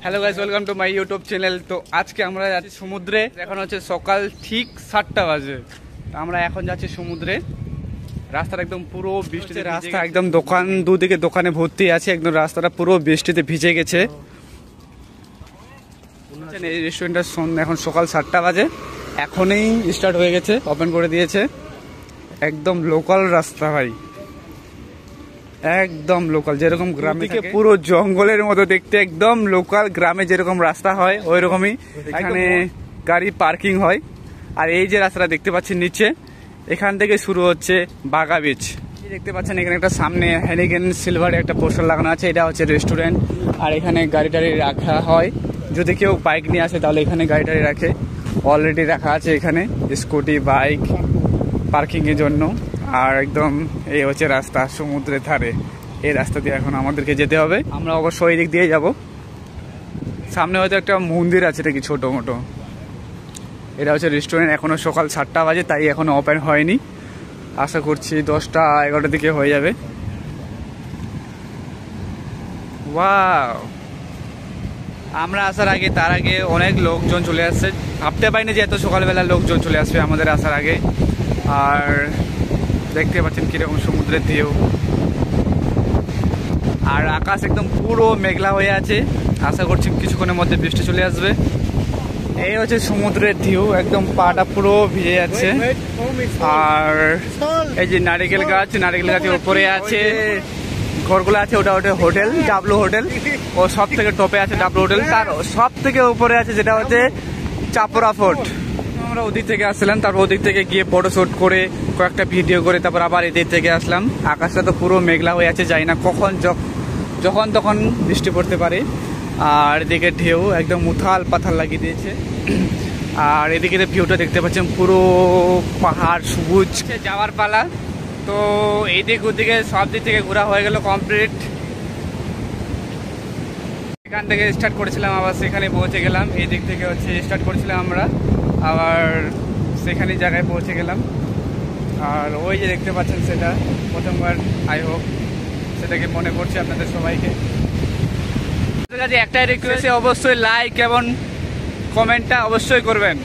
Hello guys, welcome to my YouTube channel. তো আজকে আমরা যাচ্ছি সমুদ্রে। এখন হচ্ছে সকাল ঠিক 7টা বাজে। তো আমরা এখন যাচ্ছি সমুদ্রে। রাস্তাটা একদম পুরো বৃষ্টিতে, রাস্তা একদম দোকান দুদিকে দোকানে ভর্তি আছে, একদম রাস্তাটা পুরো বৃষ্টিতে ভিজে গেছে। এই রেস্টুরেন্টটা এখন সকাল 7টা বাজে, এখনই স্টার্ট হয়ে গেছে, ওপেন করে দিয়েছে। একদম লোকাল রাস্তা ভাই, একদম লোকাল, যেরকম গ্রামে থেকে পুরো জঙ্গলের মতো দেখতে, একদম লোকাল গ্রামে যেরকম রাস্তা হয় ওই রকমই এখানে গাড়ি পার্কিং হয়। আর এই যে রাস্তাটা দেখতে পাচ্ছেন নিচে, এখান থেকে শুরু হচ্ছে বাগা বিচ। দেখতে পাচ্ছেন এখানে একটা সামনে হেনিগেন সিলভারে একটা পোস্টার লাগানো আছে, এটা হচ্ছে রেস্টুরেন্ট। আর এখানে গাড়ি টাড়ি রাখা হয়, যদি কেউ বাইক নিয়ে আসে তাহলে এখানে গাড়ি টাড়ি রাখে। অলরেডি রাখা আছে এখানে স্কুটি বাইক পার্কিংয়ের জন্য। আর একদম এই হচ্ছে রাস্তা সমুদ্রের ধারে, এই রাস্তা দিয়ে এখন আমাদেরকে যেতে হবে। আমরা অবশ্যই এই দিক দিয়ে যাব। সামনে হয়তো একটা মন্দির আছে নাকি ছোট মোটো। এটা হচ্ছে রেস্টুরেন্ট। এখনো সকাল 7টা বাজে, তাই এখনো ওপেন হয়নি। আশা করছি 10টা 11টার দিকে হয়ে যাবে। ওয়াও, আমরা আসার আগে তার আগে অনেক লোকজন চলে আসছে। ভাবতে পারিনি যে এত সকালবেলা লোকজন চলে আসবে আমাদের আসার আগে। আর দেখতে পাচ্ছেন কিরকম সমুদ্রের ঢেউ, আর আকাশ একদম পুরো মেঘলা হয়ে আছে। আশা করছি কিছুক্ষণের মধ্যে বৃষ্টি চলে আসবে। এই হচ্ছে সমুদ্রের ঢেউ, একদম পাটা পুরো ভিজে যাচ্ছে। আর এই যে নারিকেল গাছ, নারিকেল গাছের উপরে আছে ঘরগুলো আছে, ওটা ওটা হোটেল, ডাবলু হোটেল। ও সব থেকে টপে আছে ডাবলু হোটেল। তার সব থেকে উপরে আছে যেটা হচ্ছে চাপড়া ফোর্ট। আমরা ওদিক থেকে আসলাম, তারপর ওদিক থেকে গিয়ে ফটোশুট করে কয়েকটা ভিডিও করে তারপর আবার এদিক থেকে আসলাম। আকাশটা তো পুরো মেঘলা হয়ে আছে, যাই না কখন যখন তখন বৃষ্টি পড়তে পারে। আর এদিকে ঢেউ একদম উথাল পাথাল লাগিয়ে দিয়েছে। আর এদিকে ভিউটা দেখতে পাচ্ছেন পুরো পাহাড় সবুজ। যাওয়ার পালা। তো এইদিক ওদিকে সব দিক থেকে ঘোরা হয়ে গেল কমপ্লিট। এখান থেকে স্টার্ট করেছিলাম, আবার সেখানে পৌঁছে গেলাম। এই দিক থেকে হচ্ছে স্টার্ট করেছিলাম আমরা, আবার সেখানে জায়গায় পৌঁছে গেলাম। আর ওই যে দেখতে পাচ্ছেন সেটা প্রথমবার, আই হোপ সেটাকে মনে করছি আপনাদের সবাইকে। আপনাদের কাছে একটাই রিকোয়েস্ট, অবশ্যই লাইক এবং কমেন্টটা অবশ্যই করবেন।